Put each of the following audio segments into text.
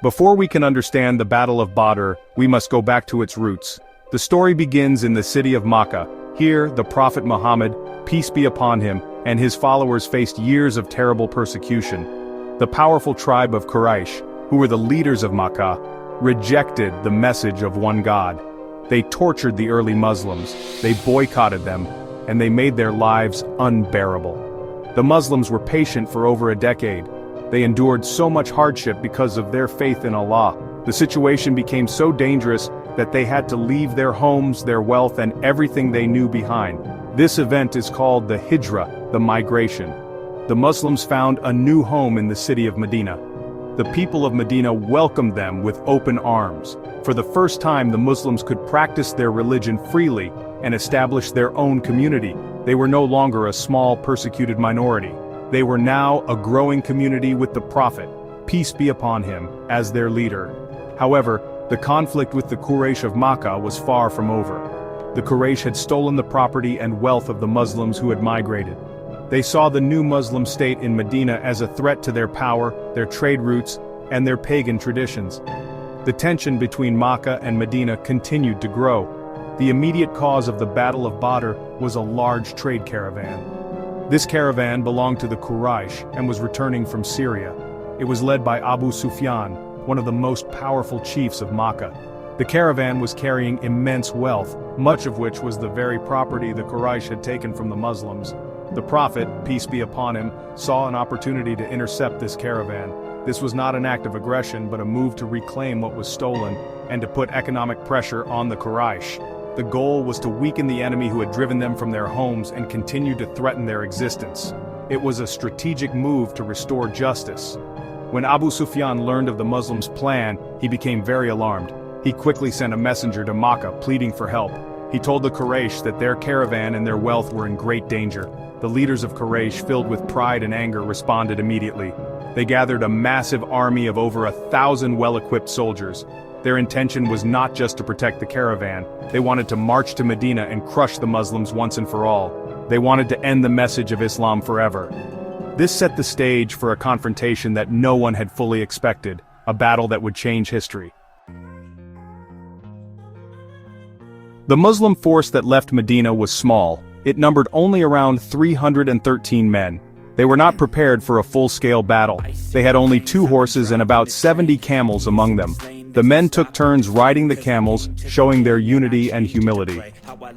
Before we can understand the Battle of Badr, we must go back to its roots. The story begins in the city of Makkah. Here, the Prophet Muhammad, peace be upon him, and his followers faced years of terrible persecution. The powerful tribe of Quraysh, who were the leaders of Makkah, rejected the message of one God. They tortured the early Muslims, they boycotted them, and they made their lives unbearable. The Muslims were patient for over a decade. They endured so much hardship because of their faith in Allah. The situation became so dangerous that they had to leave their homes, their wealth, and everything they knew behind. This event is called the Hijra, the migration. The Muslims found a new home in the city of Medina. The people of Medina welcomed them with open arms. For the first time, the Muslims could practice their religion freely and establish their own community. They were no longer a small, persecuted minority. They were now a growing community with the Prophet, peace be upon him, as their leader. However, the conflict with the Quraysh of Makkah was far from over. The Quraysh had stolen the property and wealth of the Muslims who had migrated. They saw the new Muslim state in Medina as a threat to their power, their trade routes, and their pagan traditions. The tension between Makkah and Medina continued to grow. The immediate cause of the Battle of Badr was a large trade caravan. This caravan belonged to the Quraysh and was returning from Syria. It was led by Abu Sufyan, one of the most powerful chiefs of Makkah. The caravan was carrying immense wealth, much of which was the very property the Quraysh had taken from the Muslims. The Prophet, peace be upon him, saw an opportunity to intercept this caravan. This was not an act of aggression but a move to reclaim what was stolen and to put economic pressure on the Quraysh. The goal was to weaken the enemy who had driven them from their homes and continued to threaten their existence. It was a strategic move to restore justice. When Abu Sufyan learned of the Muslims' plan, he became very alarmed. He quickly sent a messenger to Makkah pleading for help. He told the Quraysh that their caravan and their wealth were in great danger. The leaders of Quraysh, filled with pride and anger, responded immediately. They gathered a massive army of over 1,000 well-equipped soldiers. Their intention was not just to protect the caravan. They wanted to march to Medina and crush the Muslims once and for all. They wanted to end the message of Islam forever. This set the stage for a confrontation that no one had fully expected, a battle that would change history. The Muslim force that left Medina was small. It numbered only around 313 men. They were not prepared for a full-scale battle. They had only 2 horses and about 70 camels among them. The men took turns riding the camels, showing their unity and humility.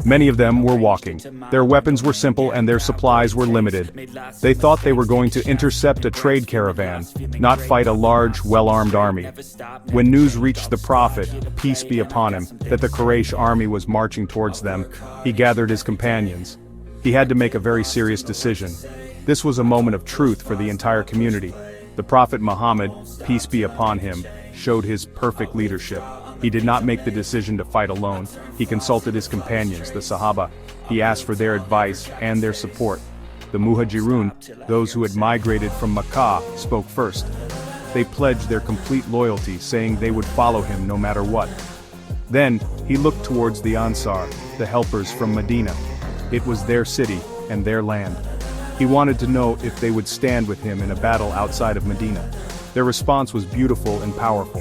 Many of them were walking. Their weapons were simple and their supplies were limited. They thought they were going to intercept a trade caravan, not fight a large, well-armed army. When news reached the Prophet, peace be upon him, that the Quraysh army was marching towards them, he gathered his companions. He had to make a very serious decision. This was a moment of truth for the entire community. The Prophet Muhammad, peace be upon him, showed his perfect leadership. He did not make the decision to fight alone. He consulted his companions, the Sahaba. He asked for their advice and their support. The Muhajirun, those who had migrated from Makkah, spoke first. They pledged their complete loyalty, saying they would follow him no matter what. Then, he looked towards the Ansar, the helpers from Medina. It was their city and their land. He wanted to know if they would stand with him in a battle outside of Medina. Their response was beautiful and powerful.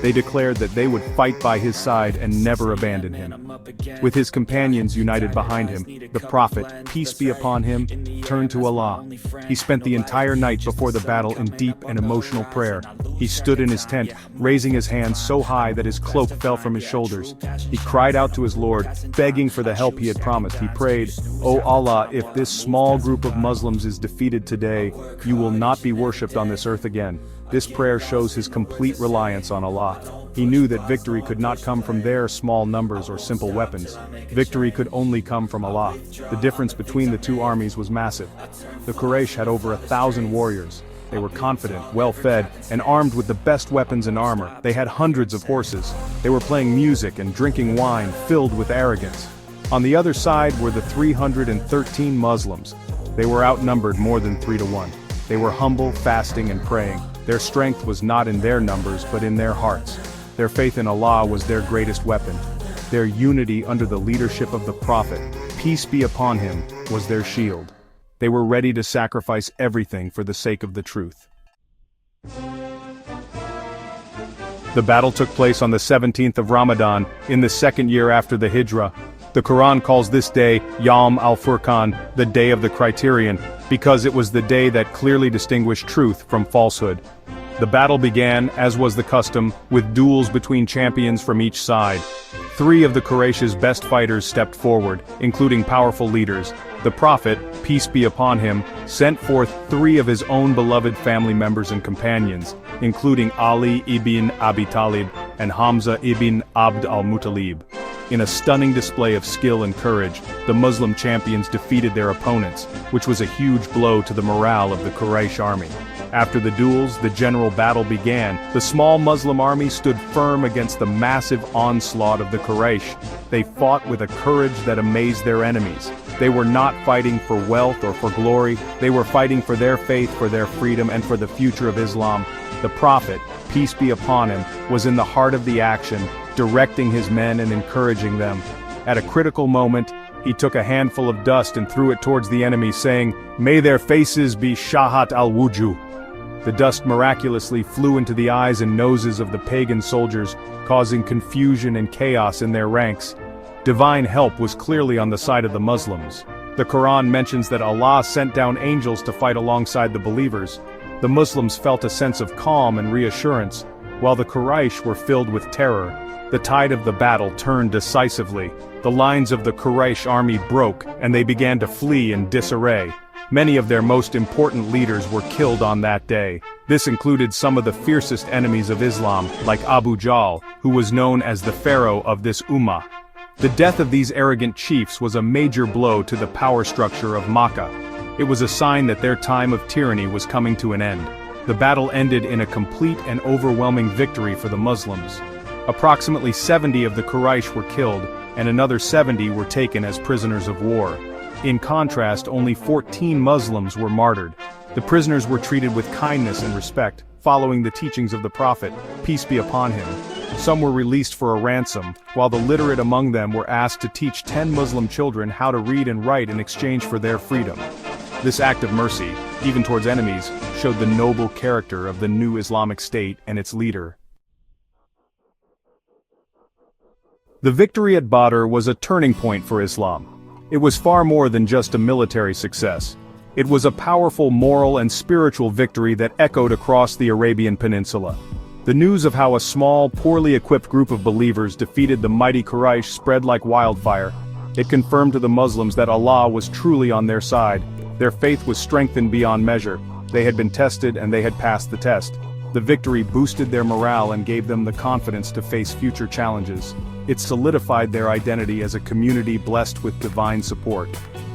They declared that they would fight by his side and never abandon him. With his companions united behind him, the Prophet, peace be upon him, turned to Allah. He spent the entire night before the battle in deep and emotional prayer. He stood in his tent, raising his hands so high that his cloak fell from his shoulders. He cried out to his Lord, begging for the help he had promised. He prayed, "O Allah, if this small group of Muslims is defeated today, you will not be worshipped on this earth again." This prayer shows his complete reliance on Allah. He knew that victory could not come from their small numbers or simple weapons. Victory could only come from Allah. The difference between the 2 armies was massive. The Quraysh had over 1,000 warriors. They were confident, well-fed, and armed with the best weapons and armor. They had hundreds of horses. They were playing music and drinking wine, filled with arrogance. On the other side were the 313 Muslims. They were outnumbered more than 3 to 1. They were humble, fasting, and praying. Their strength was not in their numbers but in their hearts. Their faith in Allah was their greatest weapon. Their unity under the leadership of the Prophet, peace be upon him, was their shield. They were ready to sacrifice everything for the sake of the truth. The battle took place on the 17th of Ramadan, in the second year after the Hijrah. The Quran calls this day Yawm al-Furqan, the day of the criterion, because it was the day that clearly distinguished truth from falsehood. The battle began, as was the custom, with duels between champions from each side. 3 of the Quraysh's best fighters stepped forward, including powerful leaders. The Prophet, peace be upon him, sent forth 3 of his own beloved family members and companions, including Ali ibn Abi Talib and Hamza ibn Abd al-Muttalib. In a stunning display of skill and courage, the Muslim champions defeated their opponents, which was a huge blow to the morale of the Quraysh army. After the duels, the general battle began. The small Muslim army stood firm against the massive onslaught of the Quraysh. They fought with a courage that amazed their enemies. They were not fighting for wealth or for glory, they were fighting for their faith, for their freedom, and for the future of Islam. The Prophet, peace be upon him, was in the heart of the action, directing his men and encouraging them. At a critical moment, he took a handful of dust and threw it towards the enemy, saying, "May their faces be shahat al-wujuh." The dust miraculously flew into the eyes and noses of the pagan soldiers, causing confusion and chaos in their ranks. Divine help was clearly on the side of the Muslims. The Quran mentions that Allah sent down angels to fight alongside the believers. The Muslims felt a sense of calm and reassurance, while the Quraysh were filled with terror. The tide of the battle turned decisively. The lines of the Quraysh army broke, and they began to flee in disarray. Many of their most important leaders were killed on that day. This included some of the fiercest enemies of Islam, like Abu Jahl, who was known as the pharaoh of this ummah. The death of these arrogant chiefs was a major blow to the power structure of Makkah. It was a sign that their time of tyranny was coming to an end. The battle ended in a complete and overwhelming victory for the Muslims. Approximately 70 of the Quraysh were killed, and another 70 were taken as prisoners of war. In contrast, only 14 Muslims were martyred. The prisoners were treated with kindness and respect, following the teachings of the Prophet, peace be upon him. Some were released for a ransom, while the literate among them were asked to teach 10 Muslim children how to read and write in exchange for their freedom. This act of mercy, even towards enemies, showed the noble character of the new Islamic State and its leader. The victory at Badr was a turning point for Islam. It was far more than just a military success. It was a powerful moral and spiritual victory that echoed across the Arabian Peninsula. The news of how a small, poorly equipped group of believers defeated the mighty Quraysh spread like wildfire. It confirmed to the Muslims that Allah was truly on their side. Their faith was strengthened beyond measure. They had been tested and they had passed the test. The victory boosted their morale and gave them the confidence to face future challenges. It solidified their identity as a community blessed with divine support.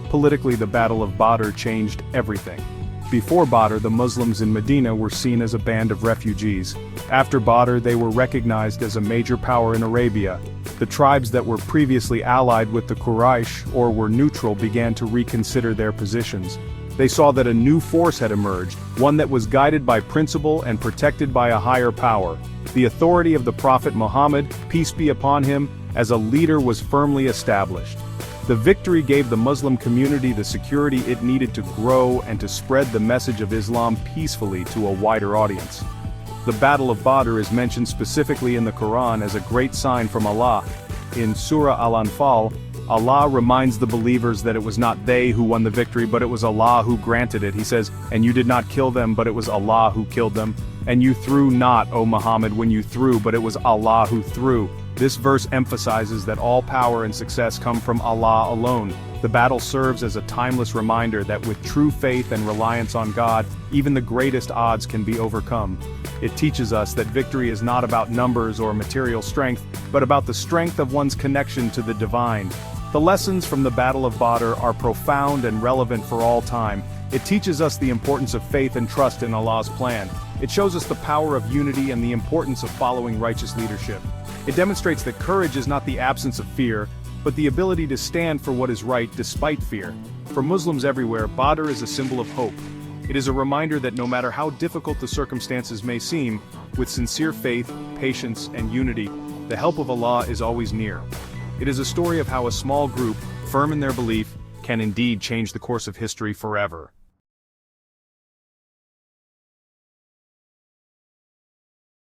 Politically, the Battle of Badr changed everything. Before Badr, the Muslims in Medina were seen as a band of refugees. After Badr, they were recognized as a major power in Arabia. The tribes that were previously allied with the Quraysh or were neutral began to reconsider their positions. They saw that a new force had emerged, one that was guided by principle and protected by a higher power. The authority of the Prophet Muhammad, peace be upon him, as a leader was firmly established. The victory gave the Muslim community the security it needed to grow and to spread the message of Islam peacefully to a wider audience. The Battle of Badr is mentioned specifically in the Quran as a great sign from Allah. In Surah Al-Anfal, Allah reminds the believers that it was not they who won the victory, but it was Allah who granted it. He says, "And you did not kill them, but it was Allah who killed them. And you threw not, O Muhammad, when you threw, but it was Allah who threw." This verse emphasizes that all power and success come from Allah alone. The battle serves as a timeless reminder that with true faith and reliance on God, even the greatest odds can be overcome. It teaches us that victory is not about numbers or material strength, but about the strength of one's connection to the divine. The lessons from the Battle of Badr are profound and relevant for all time. It teaches us the importance of faith and trust in Allah's plan. It shows us the power of unity and the importance of following righteous leadership. It demonstrates that courage is not the absence of fear, but the ability to stand for what is right despite fear. For Muslims everywhere, Badr is a symbol of hope. It is a reminder that no matter how difficult the circumstances may seem, with sincere faith, patience, and unity, the help of Allah is always near. It is a story of how a small group, firm in their belief, can indeed change the course of history forever.